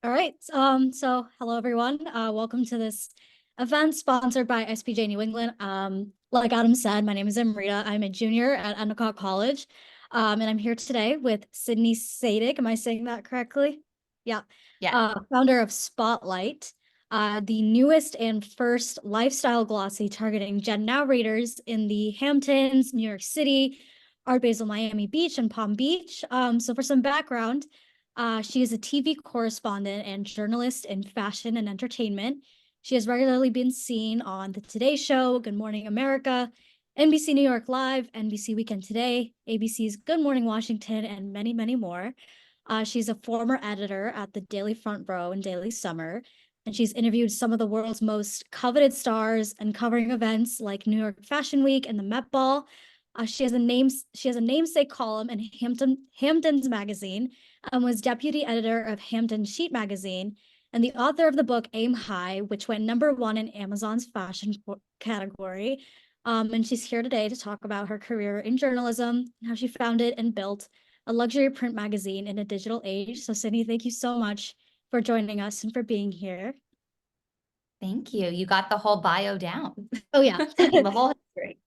All right. So hello everyone. Welcome to this event sponsored by SPJ New England. Like Adam said, my name is Amrita. I'm a junior at Endicott College. And I'm here today with Sydney Sadick. Am I saying that correctly? Yeah. Yeah. Founder of Spotlight, the newest and first lifestyle glossy targeting GenNow readers in the Hamptons, New York City, Art Basel, Miami Beach, and Palm Beach. So for some background, she is a TV correspondent and journalist in fashion and entertainment. She has regularly been seen on The Today Show, Good Morning America, NBC New York Live, NBC Weekend Today, ABC's Good Morning Washington, and many, many more. She's a former editor at the Daily Front Row and Daily Summer, and she's interviewed some of the world's most coveted stars and covering events like New York Fashion Week and the Met Ball. She has a namesake column in Hamptons magazine, was deputy editor of Hampton Sheet magazine, and the author of the book Aim High, which went #1 in Amazon's fashion category. And she's here today to talk about her career in journalism, how she founded and built a luxury print magazine in a digital age. So, Sydney, thank you so much for joining us and for being here. Thank you. You got the whole bio down. Oh, yeah. The whole history.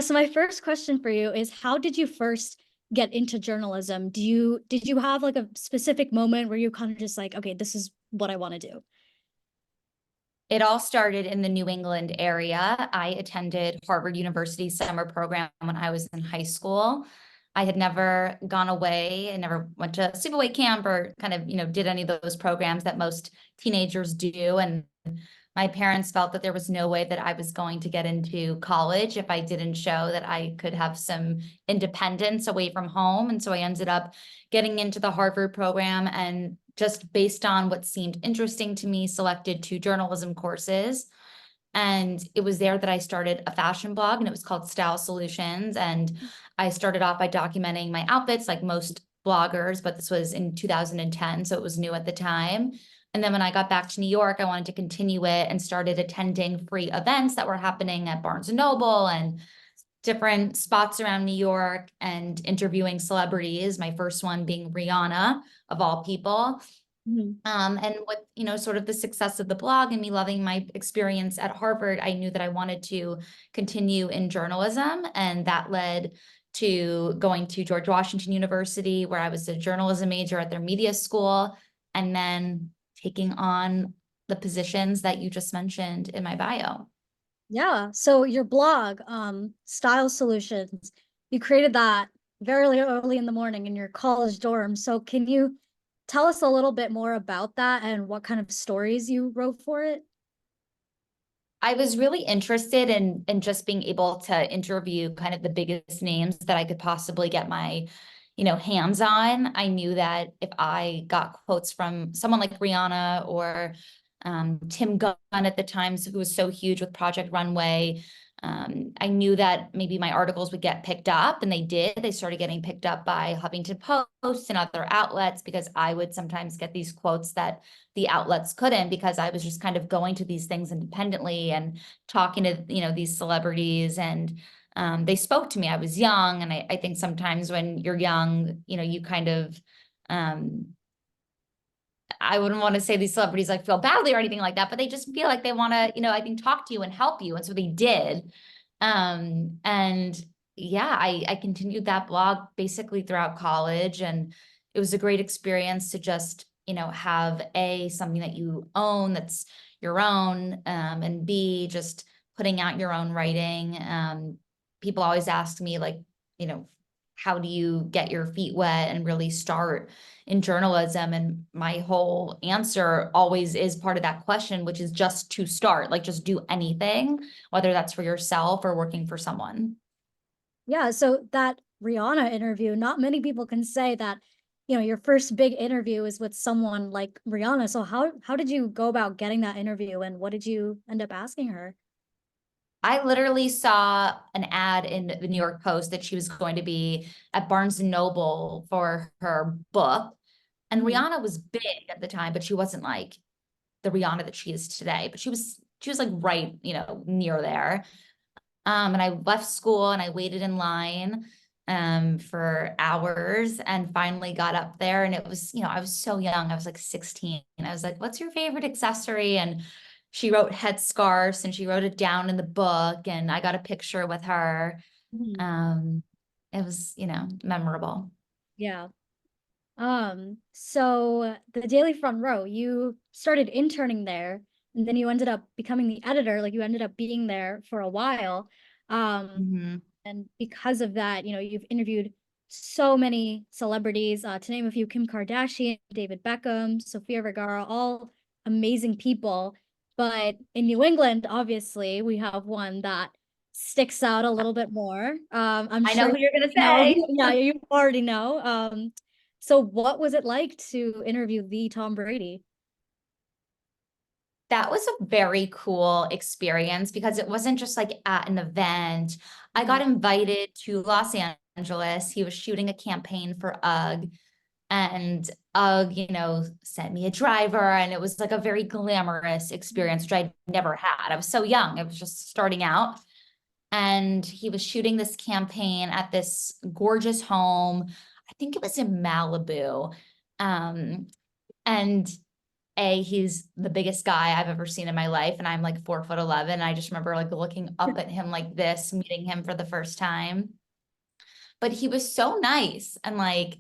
So my first question for you is, how did you first get into journalism? Did you have like a specific moment where you kind of just like, okay, this is what I want to do? It all started in the New England area. I attended Harvard University summer program when I was in high school. I had never gone away and never went to sleepaway camp or kind of, did any of those programs that most teenagers do. And my parents felt that there was no way that I was going to get into college if I didn't show that I could have some independence away from home. And so I ended up getting into the Harvard program and just based on what seemed interesting to me, selected 2 journalism courses. And it was there that I started a fashion blog, and it was called Style Solutions. And I started off by documenting my outfits like most bloggers, but this was in 2010, so it was new at the time. And then when I got back to New York, I wanted to continue it and started attending free events that were happening at Barnes & Noble and different spots around New York and interviewing celebrities, my first one being Rihanna, of all people. And with, sort of the success of the blog and me loving my experience at Harvard, I knew that I wanted to continue in journalism. And that led to going to George Washington University, where I was a journalism major at their media school, and then taking on the positions that you just mentioned in my bio. Yeah. So your blog, Style Solutions, you created that very early in the morning in your college dorm. So can you tell us a little bit more about that and what kind of stories you wrote for it? I was really interested in just being able to interview kind of the biggest names that I could possibly get my, hands on. I knew that if I got quotes from someone like Rihanna or Tim Gunn at the time, who was so huge with Project Runway, I knew that maybe my articles would get picked up, and they did. They started getting picked up by Huffington Post and other outlets because I would sometimes get these quotes that the outlets couldn't, because I was just kind of going to these things independently and talking to, these celebrities, and they spoke to me. I was young, and I think sometimes when you're young, you kind of, I wouldn't want to say these celebrities like feel badly or anything like that, but they just feel like they want to, I think, talk to you and help you. And so they did. And yeah, I continued that blog basically throughout college. And it was a great experience to just, have something that you own that's your own, and B, just putting out your own writing. People always ask me, like, how do you get your feet wet and really start in journalism? And my whole answer always is part of that question, which is just to start, like just do anything, whether that's for yourself or working for someone. Yeah, so that Rihanna interview, not many people can say that, your first big interview is with someone like Rihanna. So how did you go about getting that interview and what did you end up asking her? I literally saw an ad in the New York Post that she was going to be at Barnes & Noble for her book. And Rihanna was big at the time, but she wasn't like the Rihanna that she is today, but she was like right, near there. And I left school and I waited in line. for hours and finally got up there. And it was, I was so young. I was like 16. I was like, what's your favorite accessory? And she wrote headscarves and she wrote it down in the book. And I got a picture with her. Mhm. It was, memorable. Yeah. So the Daily Front Row, you started interning there, and then you ended up becoming the editor, like you ended up being there for a while. Um, Mhm. and because of that, you've interviewed so many celebrities, to name a few, Kim Kardashian, David Beckham, Sofia Vergara, all amazing people. But in New England, obviously, we have one that sticks out a little bit more. I'm I know sure who you're going to you know, say. yeah, you already know. So what was it like to interview the Tom Brady? That was a very cool experience because it wasn't just like at an event. I got Mhm. invited to Los Angeles. He was shooting a campaign for UGG, and UGG, sent me a driver, and it was like a very glamorous experience, which I'd never had. I was so young. I was just starting out. And he was shooting this campaign at this gorgeous home. I think it was in Malibu. Um, and he's the biggest guy I've ever seen in my life, and I'm like 4'11". I just remember like looking up at him like this, meeting him for the first time. But he was so nice, and like,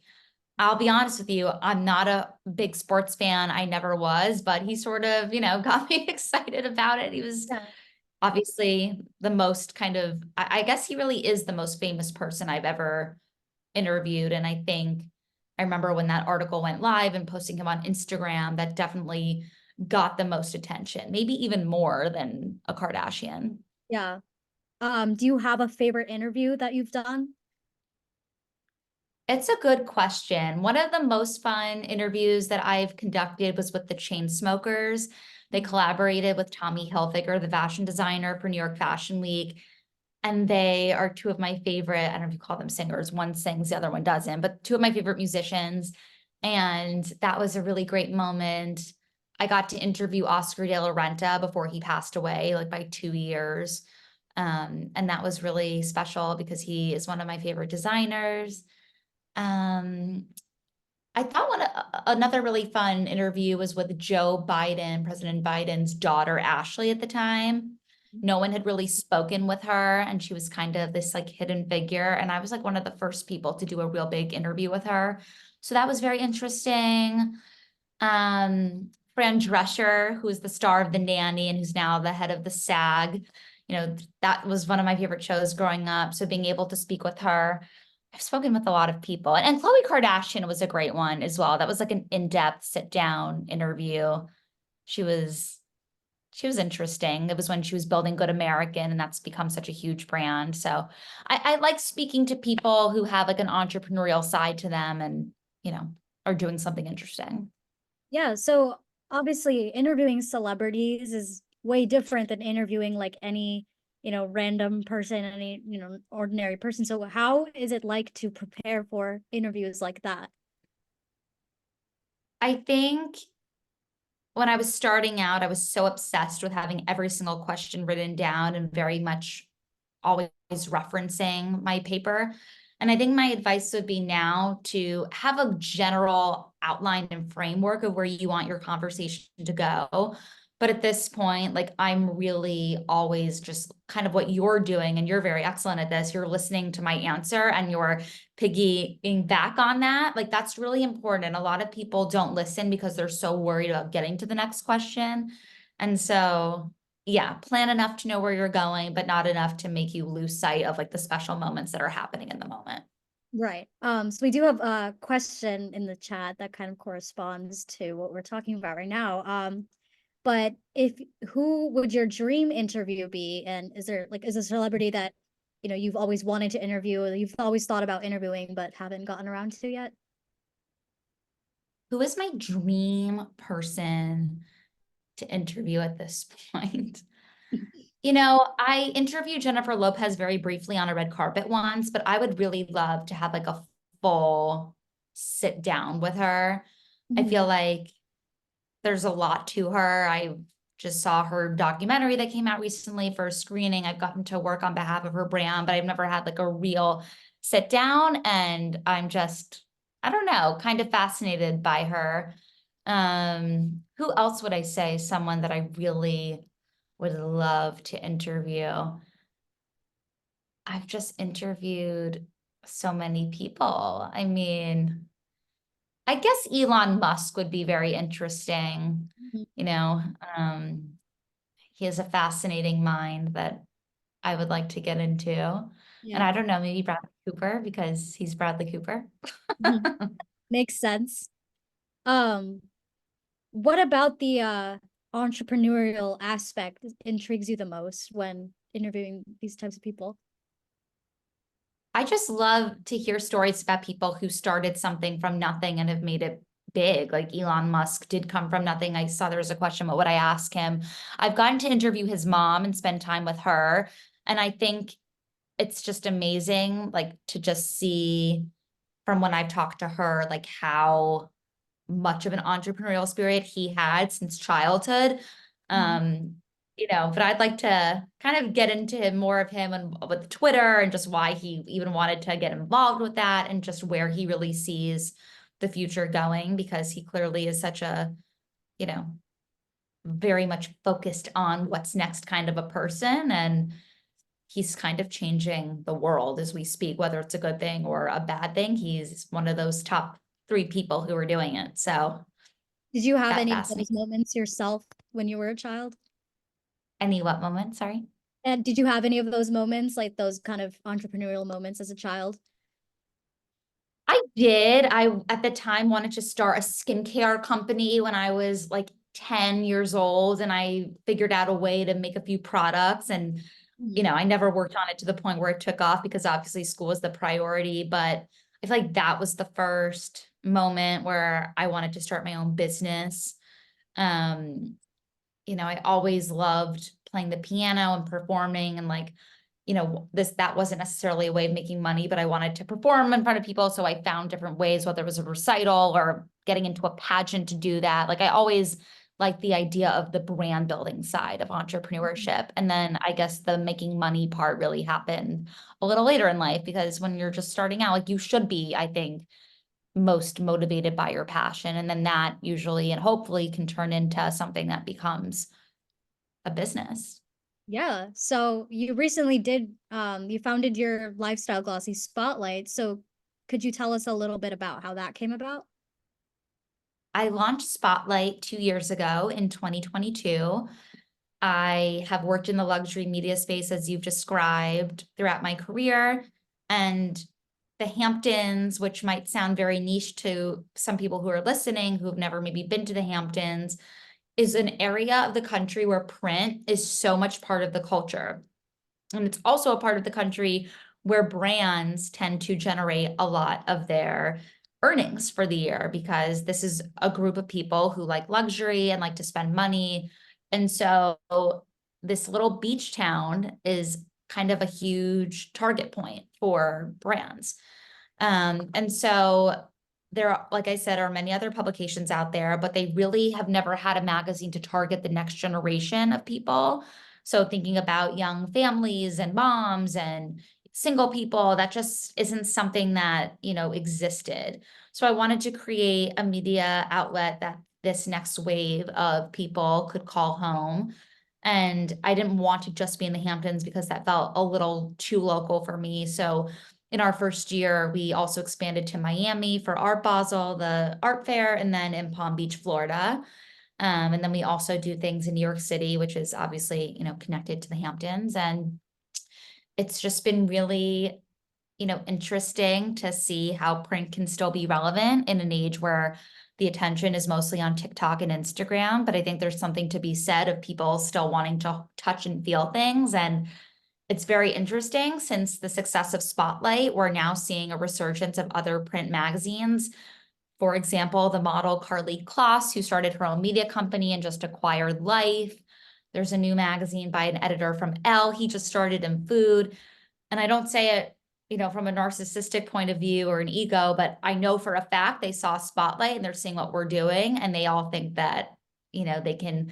I'll be honest with you, I'm not a big sports fan. I never was, but he sort of, got me excited about it. He was Yeah. obviously the most kind of, I guess he really is the most famous person I've ever interviewed. And I think I remember when that article went live and posting him on Instagram, that definitely got the most attention, maybe even more than a Kardashian. Yeah. Do you have a favorite interview that you've done? It's a good question. One of the most fun interviews that I've conducted was with the Chainsmokers. They Mhm. collaborated with Tommy Hilfiger, the fashion designer for New York Fashion Week. And they are two of my favorite, I don't know if you call them singers, one sings, the other one doesn't, but two of my favorite musicians. And that was a really great moment. I got to interview Oscar de la Renta before he passed away, like by 2 years. And that was really special because he is one of my favorite designers. Um, I thought another really fun interview was with Joe Biden, President Biden's daughter, Ashley, at the time. No one had really spoken with her, and she was kind of this like hidden figure. And I was like one of the first people to do a real big interview with her. So that was very interesting. Fran Drescher, who is the star of The Nanny and who's now the head of the SAG, that was one of my favorite shows growing up. So being able to speak with her, I've spoken with a lot of people. And Khloe Kardashian was a great one as well. That was like an in-depth sit-down interview. She was she was interesting. It was when she was building Good American, and that's become such a huge brand. So I like speaking to people who have like an entrepreneurial side to them and, are doing something interesting. Yeah, so obviously interviewing celebrities is way different than interviewing like any, random person, any, ordinary person. So how is it like to prepare for interviews like that? I think when I was starting out, I was so obsessed with having every single question written down and very much always referencing my paper. And I think my advice would be now to have a general outline and framework of where you want your conversation to go. But at this point, like I'm really always just kind of what you're doing, and you're very excellent at this. You're listening to my answer and you're piggying back on that. Like that's really important. And a lot of people don't listen because they're so worried about getting to the next question. And so yeah, plan enough to know where you're going, but not enough to make you lose sight of like the special moments that are happening in the moment. Right. So we do have a question in the chat that kind of corresponds to what we're talking about right now. But if who would your dream interview be? And is a celebrity that, you've always wanted to interview or you've always thought about interviewing but haven't gotten around to yet? Who is my dream person to interview at this point? I interviewed Jennifer Lopez very briefly on a red carpet once, but I would really love to have like a full sit down with her. I Mhm. feel like there's a lot to her. I just saw her documentary that came out recently for a screening. I've gotten to work on behalf of her brand, but I've never had like a real sit down, and I'm just, I don't know, kind of fascinated by her. Who else would I say? Someone that I really would love to interview. I've just interviewed so many people. I mean, I guess Elon Musk would be very interesting. Mhm. You know, he has a fascinating mind that I would like to get into. And Yeah. I don't know, maybe Bradley Cooper because he's Bradley Cooper. Mhm. Makes sense. Um, what about the entrepreneurial aspect intrigues you the most when interviewing these types of people? I just love to hear stories about people who started something from nothing and have made it big. Like Elon Musk did come from nothing. I saw there was a question, what would I ask him? I've gotten to interview his mom and spend time with her. And I think it's just amazing, like to just see from when I've talked to her, like how much of an entrepreneurial spirit he had since childhood. Mhm. Um, but I'd like to kind of get into more of him and with Twitter and just why he even wanted to get involved with that and just where he really sees the future going, because he clearly is such a, you know, very much focused on what's next kind of a person. And he's kind of changing the world as we speak, whether it's a good thing or a bad thing. He's one of those top three people who are doing it. So Did you have that any of fascinates. those moments yourself when you were a child? Any what moment? Sorry. And did you have any of those moments, like those kind of entrepreneurial moments as a child? I did. I, at the time, wanted to start a skincare company when I was like 10 years old, and I figured out a way to make a few products. And, Mhm. I never worked on it to the point where it took off because obviously school was the priority. But I feel like that was the first moment where I wanted to start my own business. Um, I always loved playing the piano and performing, and like, that wasn't necessarily a way of making money, but I wanted to perform in front of people. So I found different ways, whether it was a recital or getting into a pageant to do that. Like I always liked the idea of the brand building side of entrepreneurship. And then I guess the making money part really happened a little later in life, because when you're just starting out, like you should be, I think, most motivated by your passion. And then that usually and hopefully can turn into something that becomes a business. Yeah. So you recently did you founded your lifestyle glossy spotlight. So could you tell us a little bit about how that came about? I launched Spotlight 2 years ago in 2022. I have worked in the luxury media space, as you've described, throughout my career. And the Hamptons, which might sound very niche to some people who are listening who have never maybe been to the Hamptons, is an area of the country where print is so much part of the culture. And it's also a part of the country where brands tend to generate a lot of their earnings for the year, because this is a group of people who like luxury and like to spend money. And so this little beach town is kind of a huge target point for brands. And so there, like I said, are many other publications out there, but they really have never had a magazine to target the next generation of people. So thinking about young families and moms and single people, that just isn't something that, existed. So I wanted to create a media outlet that this next wave of people could call home. And I didn't want to just be in the Hamptons because that felt a little too local for me. So in our first year, we also expanded to Miami for Art Basel, the art fair, and then in Palm Beach, Florida. And then we also do things in New York City, which is obviously, connected to the Hamptons. And it's just been really, interesting to see how print can still be relevant in an age where the attention is mostly on TikTok and Instagram. But I think there's something to be said of people still wanting to touch and feel things. And it's very interesting, since the success of Spotlight, we're now seeing a resurgence of other print magazines. For example, the model Carly Kloss, who started her own media company and just acquired Life. There's a new magazine by an editor from Elle. He just started in food. And I don't say it, from a narcissistic point of view or an ego, but I know for a fact they saw Spotlight and they're seeing what we're doing. And they all think that, they can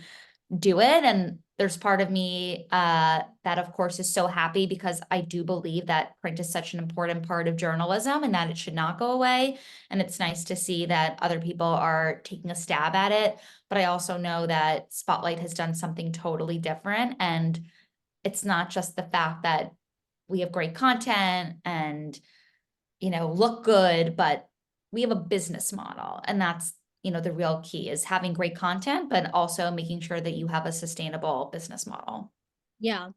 do it. And there's part of me that of course is so happy because I do believe that print is such an important part of journalism and that it should not go away. And it's nice to see that other people are taking a stab at it. But I also know that Spotlight has done something totally different. And it's not just the fact that we have great content and, look good, but we have a business model. And that's, the real key is having great content, but also making sure that you have a sustainable business model. Yeah.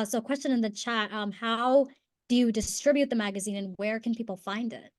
So question in the chat, how do you distribute the magazine and where can people find it?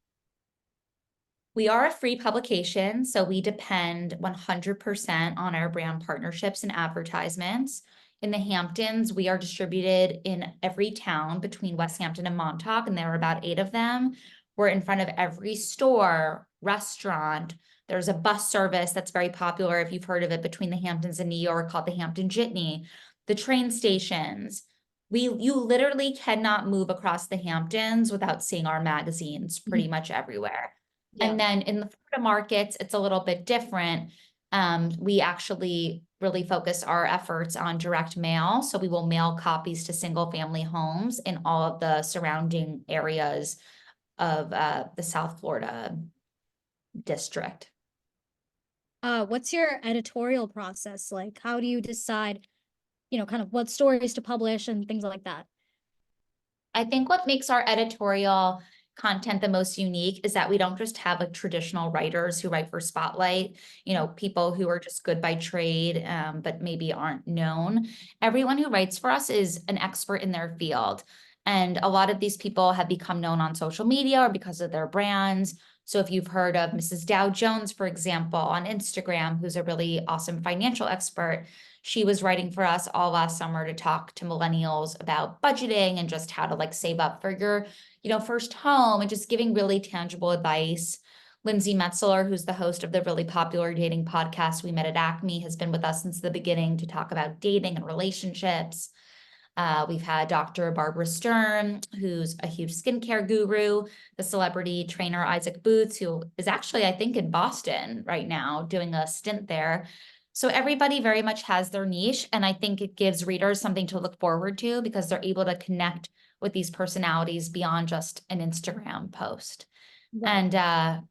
We are a free publication, so we depend 100% on our brand partnerships and advertisements. In the Hamptons, we are distributed in every town between West Hampton and Montauk, and there are about 8 of them. We're in front of every store, restaurant. There's a bus service that's very popular, if you've heard of it, between the Hamptons and New York called the Hampton Jitney. The train stations. You literally cannot move across the Hamptons without seeing our magazines pretty much everywhere. Yeah. And then in the Florida markets, it's a little bit different. We actually really focus our efforts on direct mail. So we will mail copies to single family homes in all of the surrounding areas of the South Florida district. What's your editorial process like? How do you decide, kind of what stories to publish and things like that? I think what makes our editorial content the most unique is that we don't just have like traditional writers who write for Spotlight, people who are just good by trade, but maybe aren't known. Everyone who writes for us is an expert in their field. And a lot of these people have become known on social media or because of their brands. So if you've heard of Mrs. Dow Jones, for example, on Instagram, who's a really awesome financial expert, she was writing for us all last summer to talk to millennials about budgeting and just how to like save up for your, first home and just giving really tangible advice. Lindsay Metzler, who's the host of the really popular dating podcast We Met at Acme, has been with us since the beginning to talk about dating and relationships. We've had Dr. Barbara Stern, who's a huge skincare guru, the celebrity trainer Isaac Boots, who is actually, I think, in Boston right now doing a stint there. So everybody very much has their niche, and I think it gives readers something to look forward to because they're able to connect with these personalities beyond just an Instagram post. Right. And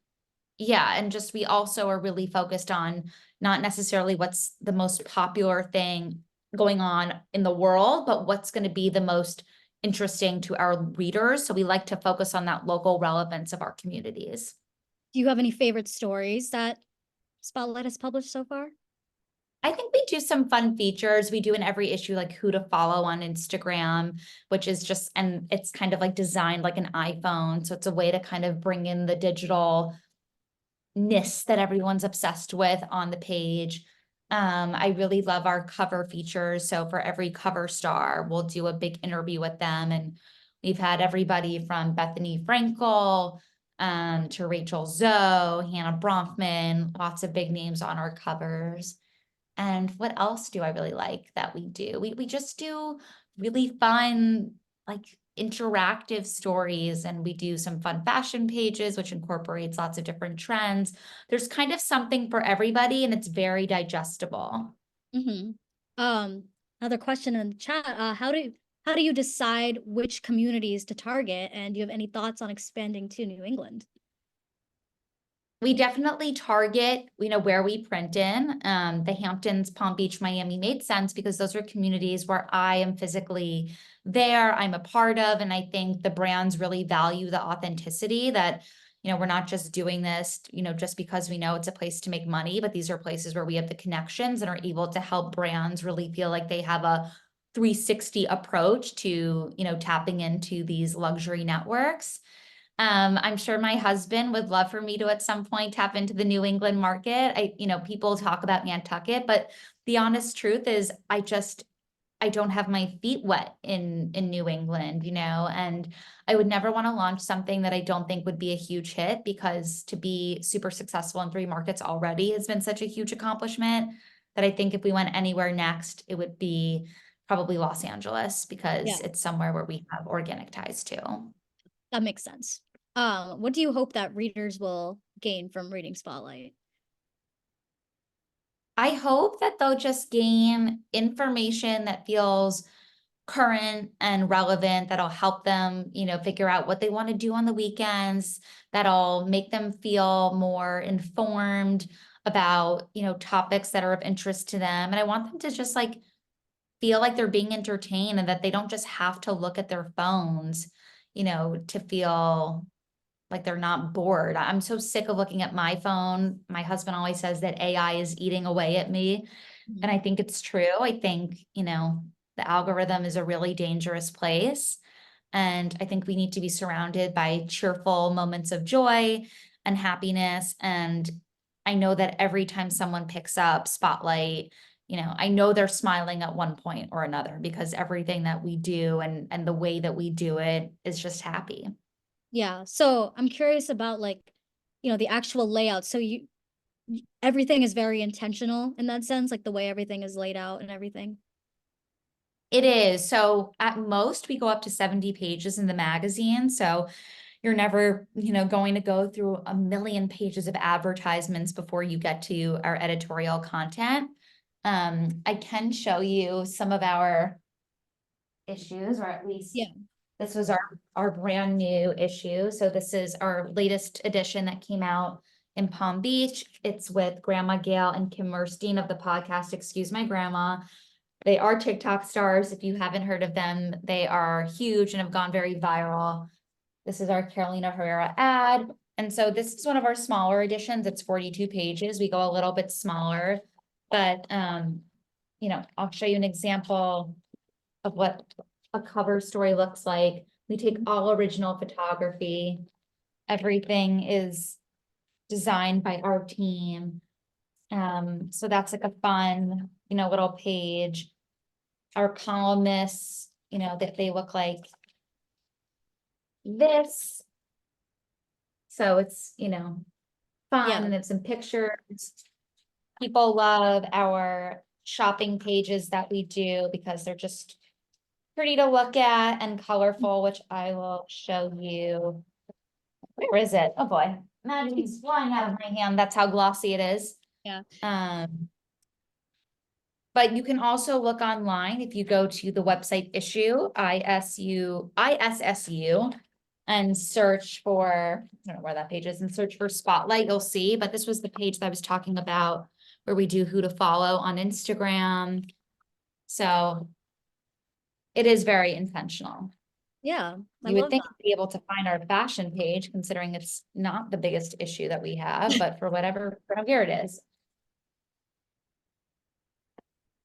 yeah, and just we also are really focused on not necessarily what's the most popular thing going on in the world, but what's going to be the most interesting to our readers. So we like to focus on that local relevance of our communities. Do you have any favorite stories that Spotlight has published so far? I think we do some fun features. We do in every issue, like who to follow on Instagram, which is just, and it's kind of like designed like an iPhone. So it's a way to kind of bring in the digital ness that everyone's obsessed with on the page. I really love our cover features. So for every cover star, we'll do a big interview with them. And we've had everybody from Bethany Frankel to Rachel Zoe, Hannah Bronfman, lots of big names on our covers. And what else do I really like that we do? We just do really fun, like interactive stories, and we do some fun fashion pages, which incorporates lots of different trends. There's kind of something for everybody, and it's very digestible. Mm-hmm. Another question in the chat, how do you decide which communities to target? And do you have any thoughts on expanding to New England? We definitely target, where we print in. The Hamptons, Palm Beach, Miami made sense because those are communities where I am physically there, I'm a part of, and I think the brands really value the authenticity that, we're not just doing this, just because we know it's a place to make money, but these are places where we have the connections and are able to help brands really feel like they have a 360 approach to, tapping into these luxury networks. I'm sure my husband would love for me to at some point tap into the New England market. People talk about Nantucket, but the honest truth is I don't have my feet wet in New England, and I would never want to launch something that I don't think would be a huge hit, because to be super successful in 3 markets already has been such a huge accomplishment that I think if we went anywhere next, it would be probably Los Angeles, because it's somewhere where we have organic ties to. That makes sense. What do you hope that readers will gain from reading Spotlight? I hope that they'll just gain information that feels current and relevant, that'll help them, figure out what they want to do on the weekends, that'll make them feel more informed about, topics that are of interest to them. And I want them to just like feel like they're being entertained and that they don't just have to look at their phones, to feel like they're not bored. I'm so sick of looking at my phone. My husband always says that AI is eating away at me. And I think it's true. I think, the algorithm is a really dangerous place. And I think we need to be surrounded by cheerful moments of joy and happiness. And I know that every time someone picks up Spotlight, I know they're smiling at one point or another because everything that we do and the way that we do it is just happy. Yeah. So I'm curious about like, the actual layout. So everything is very intentional in that sense, like the way everything is laid out and everything. It is. So at most we go up to 70 pages in the magazine. So you're never, going to go through a million pages of advertisements before you get to our editorial content. I can show you some of our issues, or at least Yeah. this was our brand new issue. So this is our latest edition that came out in Palm Beach. It's with Grandma Gail and Kim Merstein of the podcast Excuse My Grandma. They are TikTok stars. If you haven't heard of them, they are huge and have gone very viral. This is our Carolina Herrera ad. And so this is one of our smaller editions. It's 42 pages. We go a little bit smaller, but I'll show you an example of what a cover story looks like. We take all original photography. Everything is designed by our team. So that's like a fun, little page. Our columnists, that they look like this. So it's, fun Yeah. and it's in pictures. People love our shopping pages that we do because they're just pretty to look at and colorful, which I will show you. Where is it? Oh boy, Maggie's flying out of my hand. That's how glossy it is. Yeah. But you can also look online if you go to the website ISSU, and search for, I don't know where that page is, and search for Spotlight, you'll see. But this was the page that I was talking about where we do who to follow on Instagram. So it is very intentional. Yeah. I You would love think that. we'd be able to find our fashion page, considering it's not the biggest issue that we have, but for whatever, here it is.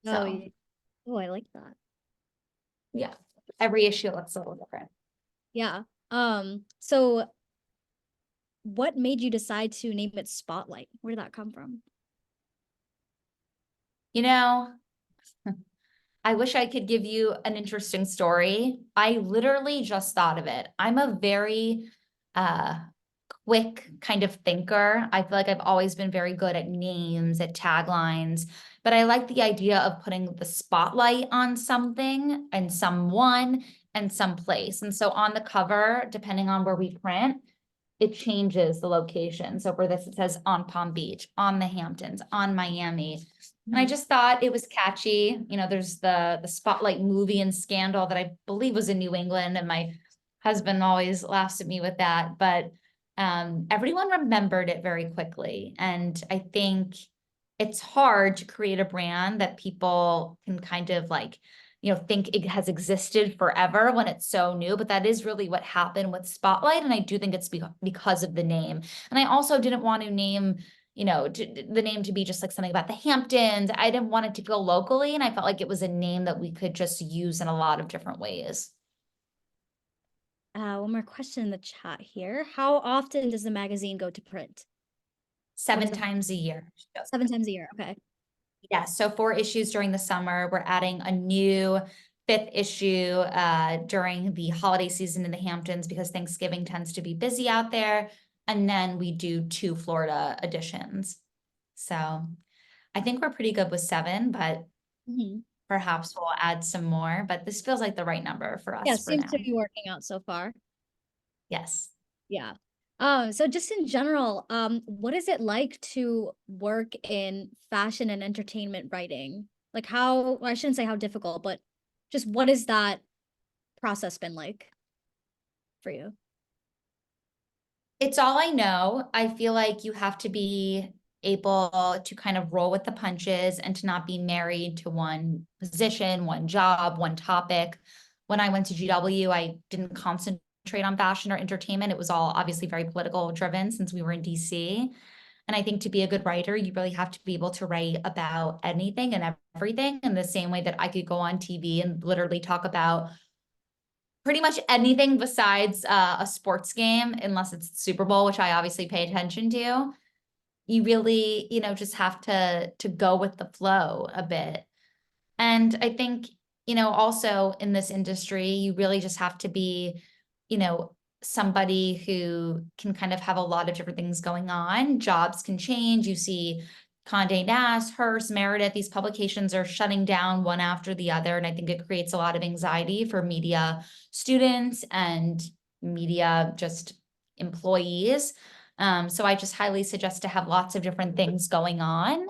Oh, So yeah. Oh, I like that. yeah, every issue looks a little different. Yeah. So what made you decide to name it Spotlight? Where did that come from? I wish I could give you an interesting story. I literally just thought of it. I'm a very quick kind of thinker. I feel like I've always been very good at names, at taglines, but I like the idea of putting the spotlight on something and someone and someplace. And so on the cover, depending on where we print, it changes the location. So for this, it says on Palm Beach, on the Hamptons, on Miami. And I just thought it was catchy. There's the Spotlight movie and Scandal that I believe was in New England, and my husband always laughs at me with that. But everyone remembered it very quickly. And I think it's hard to create a brand that people can kind of like, think it has existed forever when it's so new, but that is really what happened with Spotlight. And I do think it's because of the name. And I also didn't want to name, the name to be just like something about the Hamptons. I didn't want it to go locally. And I felt like it was a name that we could just use in a lot of different ways. One more question in the chat here. How often does the magazine go to print? 7 times a year. 7 times a year. Okay. Yeah, so 4 issues during the summer. We're adding a new 5th issue during the holiday season in the Hamptons because Thanksgiving tends to be busy out there. And then we do 2 Florida editions. So I think we're pretty good with 7, but perhaps we'll add some more. But this feels like the right number for us Yeah, for seems now. to be working out so far. Yes. Yeah. So just in general, what is it like to work in fashion and entertainment writing? Like how, well, I shouldn't say how difficult, but just what has that process been like for you? It's all I know. I feel like you have to be able to kind of roll with the punches and to not be married to one position, one job, one topic. When I went to GW, I didn't concentrate on fashion or entertainment. It was all obviously very political driven since we were in DC. And I think to be a good writer, you really have to be able to write about anything and everything in the same way that I could go on TV and literally talk about pretty much anything besides a sports game, unless it's Super Bowl, which I obviously pay attention to. You really, just have to go with the flow a bit. And I think, also in this industry, you really just have to be, you know, somebody who can kind of have a lot of different things going on. Jobs can change. You see Condé Nast, Hearst, Meredith, these publications are shutting down one after the other. And I think it creates a lot of anxiety for media students and media just employees. So I just highly suggest to have lots of different things going on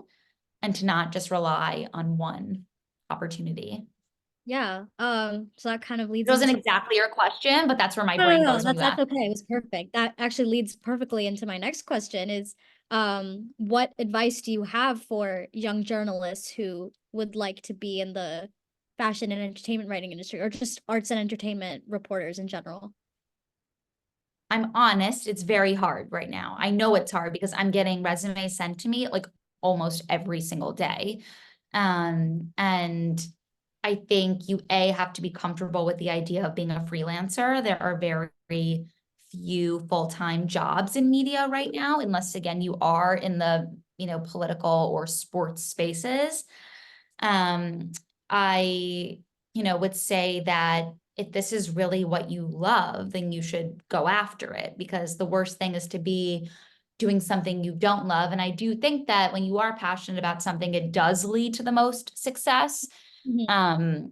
and to not just rely on one opportunity. Yeah. So that kind of It leads wasn't into exactly your question, but that's where my no, no, brain no, goes when you that's ask. okay. It was perfect. That actually leads perfectly into my next question is what advice do you have for young journalists who would like to be in the fashion and entertainment writing industry or just arts and entertainment reporters in general? I'm honest, it's very hard right now. I know it's hard because I'm getting resumes sent to me like almost every single day. And I think you have to be comfortable with the idea of being a freelancer. There are very few full-time jobs in media right now, unless again you are in the, political or sports spaces. Um, I, would say that if this is really what you love, then you should go after it, because the worst thing is to be doing something you don't love. And I do think that when you are passionate about something, it does lead to the most success. Mhm. Um,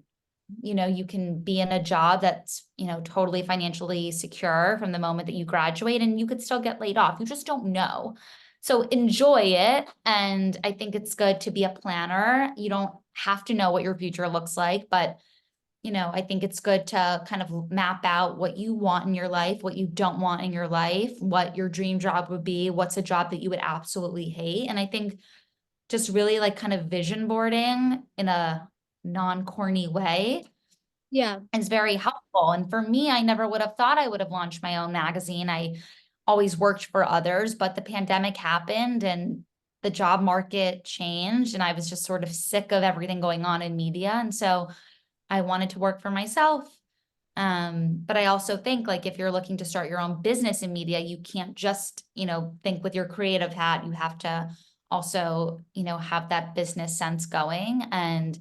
you can be in a job that's, totally financially secure from the moment that you graduate, and you could still get laid off. You just don't know. So enjoy it. And I think it's good to be a planner. You don't have to know what your future looks like, but I think it's good to kind of map out what you want in your life, what you don't want in your life, what your dream job would be, what's a job that you would absolutely hate. And I think just really like kind of vision boarding in a non-corny way Yeah. is very helpful. And for me, I never would have thought I would have launched my own magazine. I always worked for others, but the pandemic happened and the job market changed, and I was just sort of sick of everything going on in media. And so I wanted to work for myself. But I also think like if you're looking to start your own business in media, you can't just, think with your creative hat. You have to also, have that business sense going. And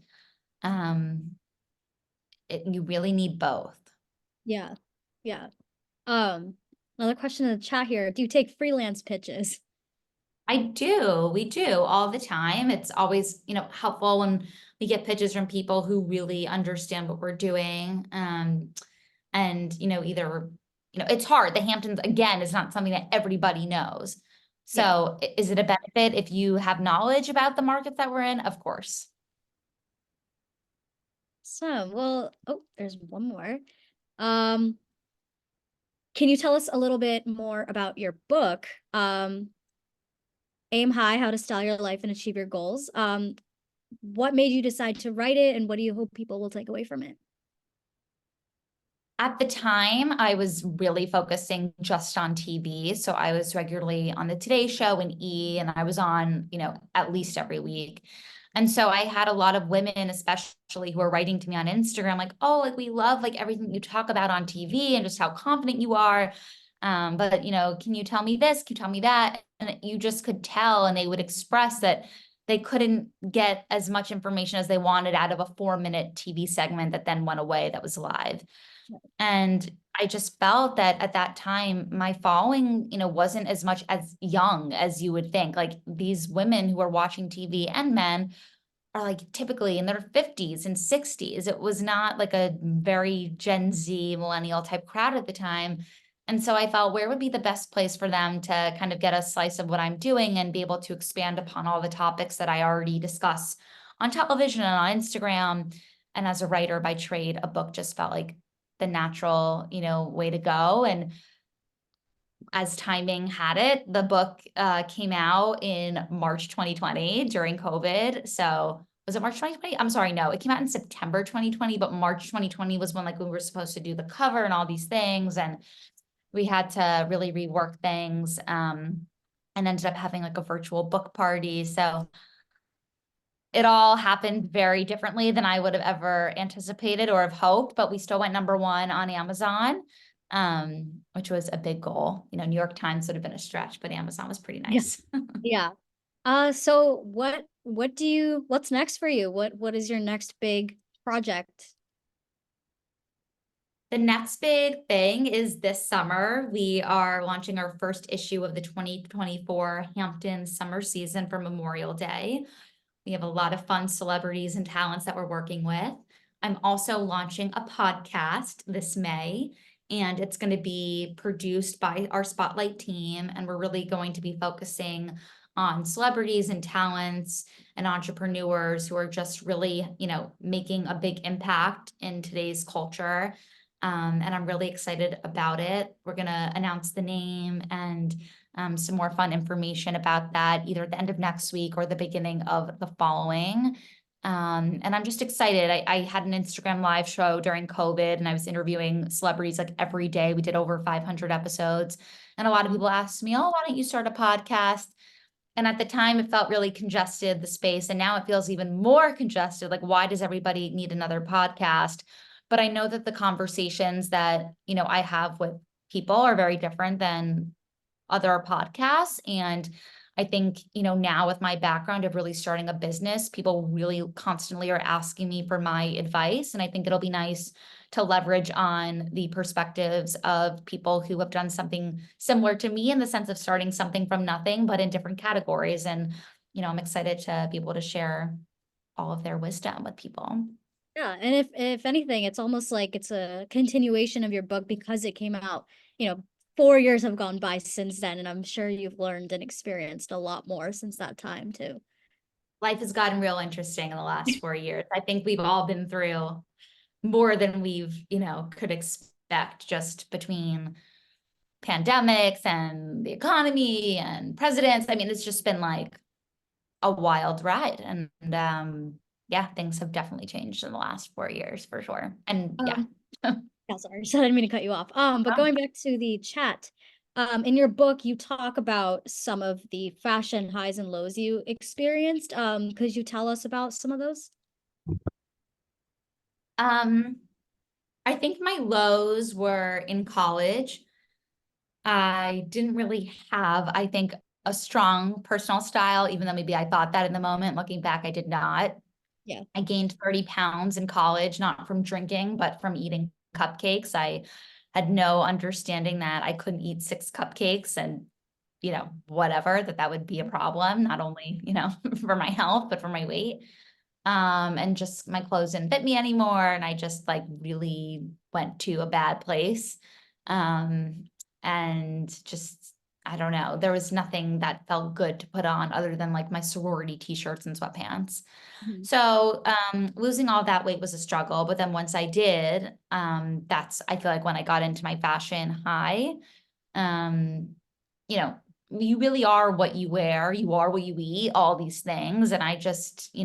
um, you really need both. Yeah. Yeah. Um, Another question in the chat here. Do you take freelance pitches? I do. We do all the time. It's always, helpful when we get pitches from people who really understand what we're doing. And, either, it's hard. The Hamptons, again, is not something that everybody knows. Yeah. So is it a benefit if you have knowledge about the markets that we're in? Of course. So, well, oh, there's one more. Um, can you tell us a little bit more about your book? Aim High, How to Style Your Life and Achieve Your Goals. What made you decide to write it, and what do you hope people will take away from it? At the time, I was really focusing just on TV. So I was regularly on the Today Show and E, and I was on, at least every week. And so I had a lot of women, especially who are writing to me on Instagram, like, oh, like we love like everything you talk about on TV and just how confident you are. But can you tell me this? Can you tell me that? And you just could tell, and they would express that they couldn't get as much information as they wanted out of a 4-minute TV segment that then went away that was live. And I just felt that at that time, my following, wasn't as much as young as you would think. Like these women who are watching TV and men are like typically in their 50s and 60s. It was not like a very Gen Z millennial type crowd at the time. And so I felt, where would be the best place for them to kind of get a slice of what I'm doing and be able to expand upon all the topics that I already discuss on television and on Instagram. And as a writer by trade, a book just felt like the natural, way to go. And as timing had it, the book came out in March 2020 during COVID. So was it March 2020? I'm sorry, no, it came out in September 2020, but March 2020 was when we were supposed to do the cover and all these things. And we had to really rework things, and ended up having like a virtual book party. So it all happened very differently than I would have ever anticipated or have hoped, but we still went #1 on Amazon, which was a big goal. New York Times would have been a stretch, but Amazon was pretty Yeah. nice. Yeah. So what's next for you? What is your next big project? The next big thing is this summer, we are launching our first issue of the 2024 Hamptons summer season for Memorial Day. We have a lot of fun celebrities and talents that we're working with. I'm also launching a podcast this May, and it's going to be produced by our Spotlight team. And we're really going to be focusing on celebrities and talents and entrepreneurs who are just really, making a big impact in today's culture. And I'm really excited about it. We're going to announce the name and some more fun information about that either at the end of next week or the beginning of the following. And I'm just excited. I had an Instagram live show during COVID, and I was interviewing celebrities like every day. We did over 500 episodes. And a lot of people asked me, oh, why don't you start a podcast? And at the time, it felt really congested, the space. And now it feels even more congested. Like, why does everybody need another podcast? But I know that the conversations that, I have with people are very different than other podcasts. And I think, now with my background of really starting a business, people really constantly are asking me for my advice. And I think it'll be nice to leverage on the perspectives of people who have done something similar to me in the sense of starting something from nothing, but in different categories. And, I'm excited to be able to share all of their wisdom with people. Yeah, and if anything, it's almost like it's a continuation of your book because it came out, 4 years have gone by since then, and I'm sure you've learned and experienced a lot more since that time too. Life has gotten real interesting in the last 4 years. I think we've all been through more than we've, could expect, just between pandemics and the economy and presidents. I mean, it's just been like a wild ride. And yeah, things have definitely changed in the last 4 years for sure. And yeah. Yeah, sorry, I didn't mean to cut you off. But going back to the chat, in your book, you talk about some of the fashion highs and lows you experienced. Could you tell us about some of those? I think my lows were in college. I didn't really have, I think, a strong personal style, even though maybe I thought that in the moment. Looking back, I did not. Yeah. I gained 30 pounds in college, not from drinking, but from eating cupcakes. I had no understanding that I couldn't eat 6 cupcakes and, whatever, that would be a problem, not only, for my health, but for my weight. And just my clothes didn't fit me anymore. And I just like really went to a bad place. And just, I don't know, there was nothing that felt good to put on other than like my sorority t-shirts and sweatpants. Mhm. So losing all that weight was a struggle. But then once I did, I feel like when I got into my fashion high, um, you really are what you wear, you are what you eat, all these things. And I just,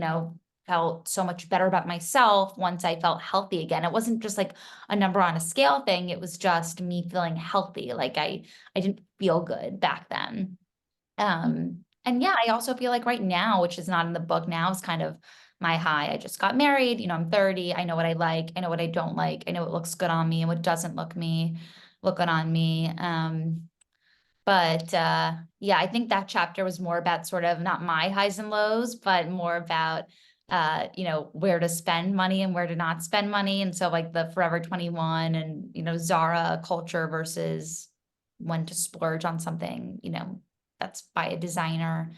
felt so much better about myself once I felt healthy again. It wasn't just like a number on a scale thing. It was just me feeling healthy. Like I didn't feel good back then. And yeah, I also feel like right now, which is not in the book now, is kind of my high. I just got married, I'm 30. I know what I like. I know what I don't like. I know what looks good on me and what doesn't look good on me. But yeah, I think that chapter was more about sort of not my highs and lows, but more about where to spend money and where to not spend money. And so like the Forever 21 and, Zara culture versus when to splurge on something, that's by a designer.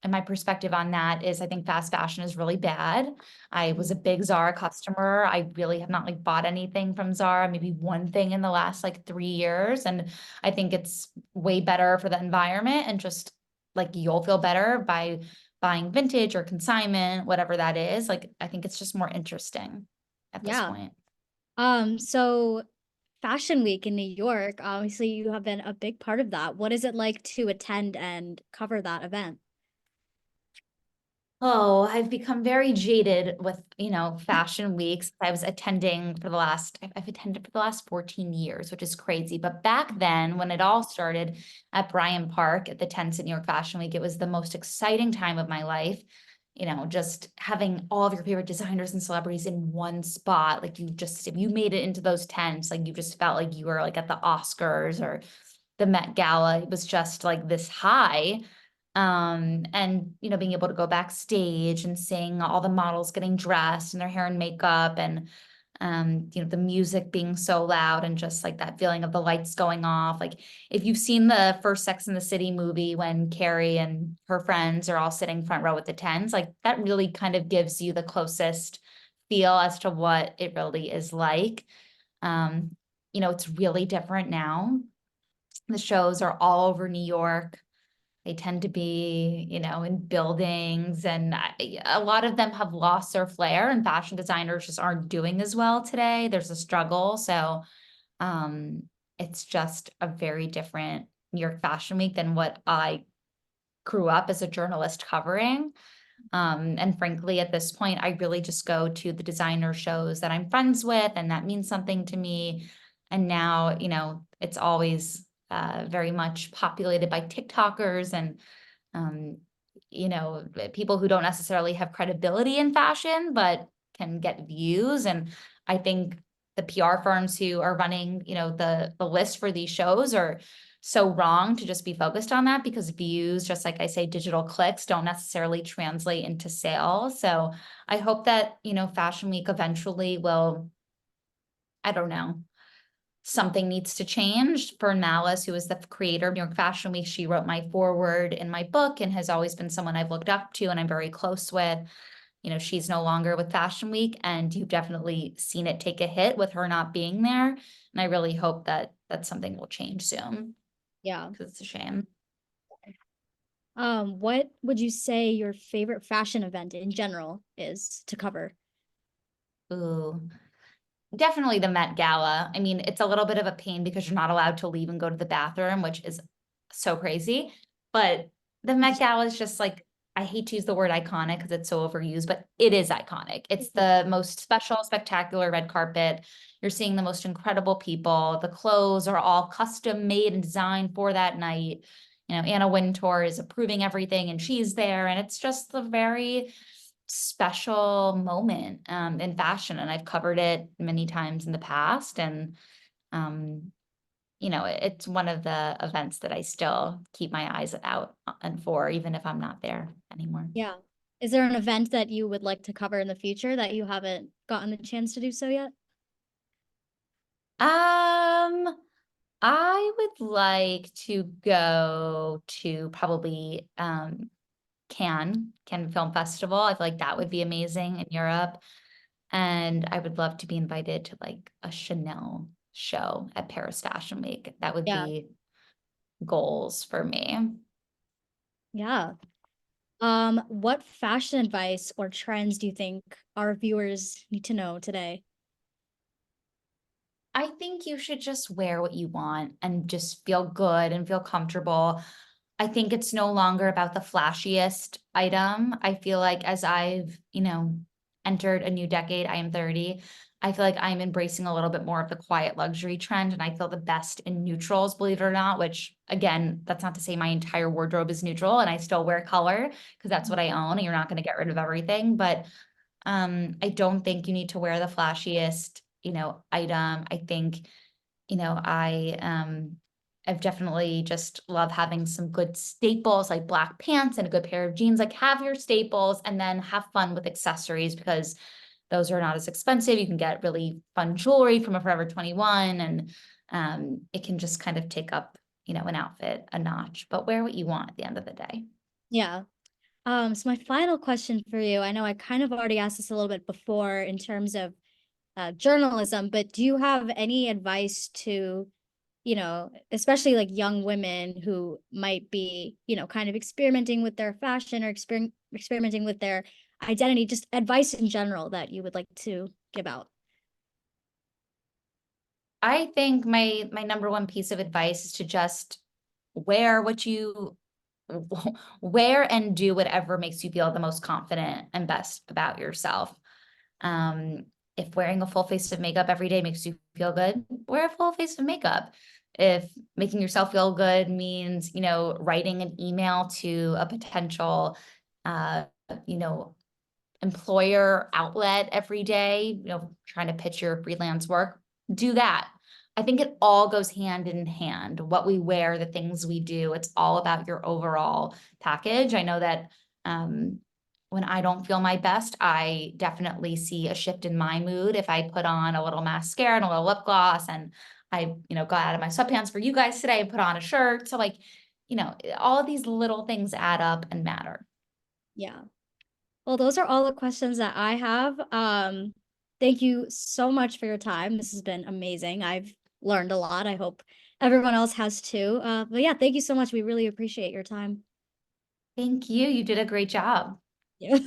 and my perspective on that is I think fast fashion is really bad. I was a big Zara customer. I really have not like bought anything from Zara, maybe one thing in the last like 3 years. And I think it's way better for the environment and just like you'll feel better by buying vintage or consignment, whatever that is. Like I think it's just more interesting at this Yeah. point. So Fashion Week in New York, obviously you have been a big part of that. What is it like to attend and cover that event? Oh, I've become very jaded with, fashion weeks. I was attending for the last, I've attended for the last 14 years, which is crazy. But back then, when it all started at Bryant Park at the 10th New York Fashion Week, it was the most exciting time of my life. Just having all of your favorite designers and celebrities in one spot. Like if you made it into those tents, like you just felt like you were like at the Oscars or the Met Gala. It was just like this high. And being able to go backstage and seeing all the models getting dressed and their hair and makeup and the music being so loud and just like that feeling of the lights going off. Like if you've seen the first Sex and the City movie when Carrie and her friends are all sitting front row with the tens, like that really kind of gives you the closest feel as to what it really is like. It's really different now. The shows are all over New York. They tend to be, in buildings, and a lot of them have lost their flair, and fashion designers just aren't doing as well today. There's a struggle. So um, it's just a very different New York Fashion Week than what I grew up as a journalist covering. And frankly, at this point, I really just go to the designer shows that I'm friends with, and that means something to me. And now, it's always very much populated by TikTokers and, um, people who don't necessarily have credibility in fashion, but can get views. And I think the PR firms who are running, the list for these shows are so wrong to just be focused on that, because views, just like I say, digital clicks don't necessarily translate into sales. So I hope that, Fashion Week eventually will, I don't know, something needs to change. Fern Malice, who is the creator of New York Fashion Week, she wrote my foreword in my book and has always been someone I've looked up to and I'm very close with. She's no longer with Fashion Week, and you've definitely seen it take a hit with her not being there. And I really hope that something will change soon, Yeah. because it's a shame. What would you say your favorite fashion event in general is to cover? Ooh, definitely the Met Gala. I mean, it's a little bit of a pain because you're not allowed to leave and go to the bathroom, which is so crazy. But the Met Gala is just like, I hate to use the word iconic because it's so overused, but it is iconic. It's the most special, spectacular red carpet. You're seeing the most incredible people. The clothes are all custom made and designed for that night. Anna Wintour is approving everything and she's there. And it's just the very special moment in fashion. And I've covered it many times in the past. And um, it's one of the events that I still keep my eyes out and for, even if I'm not there anymore. Yeah. Is there an event that you would like to cover in the future that you haven't gotten the chance to do so yet? Um, I would like to go to probably Cannes Film Festival. I feel like that would be amazing in Europe. And I would love to be invited to like a Chanel show at Paris Fashion Week. That would Yeah. be goals for me. Yeah. What fashion advice or trends do you think our viewers need to know today? I think you should just wear what you want and just feel good and feel comfortable. I think it's no longer about the flashiest item. I feel like as I've, entered a new decade, I am 30. I feel like I'm embracing a little bit more of the quiet luxury trend, and I feel the best in neutrals, believe it or not, which again, that's not to say my entire wardrobe is neutral and I still wear color because that's what I own and you're not going to get rid of everything. But I don't think you need to wear the flashiest, item. I think, I've definitely just love having some good staples like black pants and a good pair of jeans. Like have your staples and then have fun with accessories because those are not as expensive. You can get really fun jewelry from a Forever 21 and it can just kind of take up, an outfit a notch, but wear what you want at the end of the day. Yeah. So my final question for you, I know I kind of already asked this a little bit before in terms of journalism, but do you have any advice to, especially like young women who might be, kind of experimenting with their fashion or experimenting with their identity, just advice in general that you would like to give out? I think my number one piece of advice is to just wear what you wear and do whatever makes you feel the most confident and best about yourself. Um, if wearing a full face of makeup every day makes you feel good, wear a full face of makeup. If making yourself feel good means, writing an email to a potential, uh, you know, employer outlet every day, trying to pitch your freelance work, do that. I think it all goes hand in hand. What we wear, the things we do, it's all about your overall package. I know that when I don't feel my best, I definitely see a shift in my mood if I put on a little mascara and a little lip gloss and I, got out of my sweatpants for you guys today and put on a shirt. So all of these little things add up and matter. Yeah. Well, those are all the questions that I have. Thank you so much for your time. This has been amazing. I've learned a lot. I hope everyone else has too. But yeah, thank you so much. We really appreciate your time. Thank you. You did a great job. Yeah.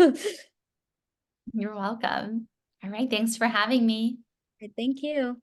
You're welcome. All right. Thanks for having me. Thank you.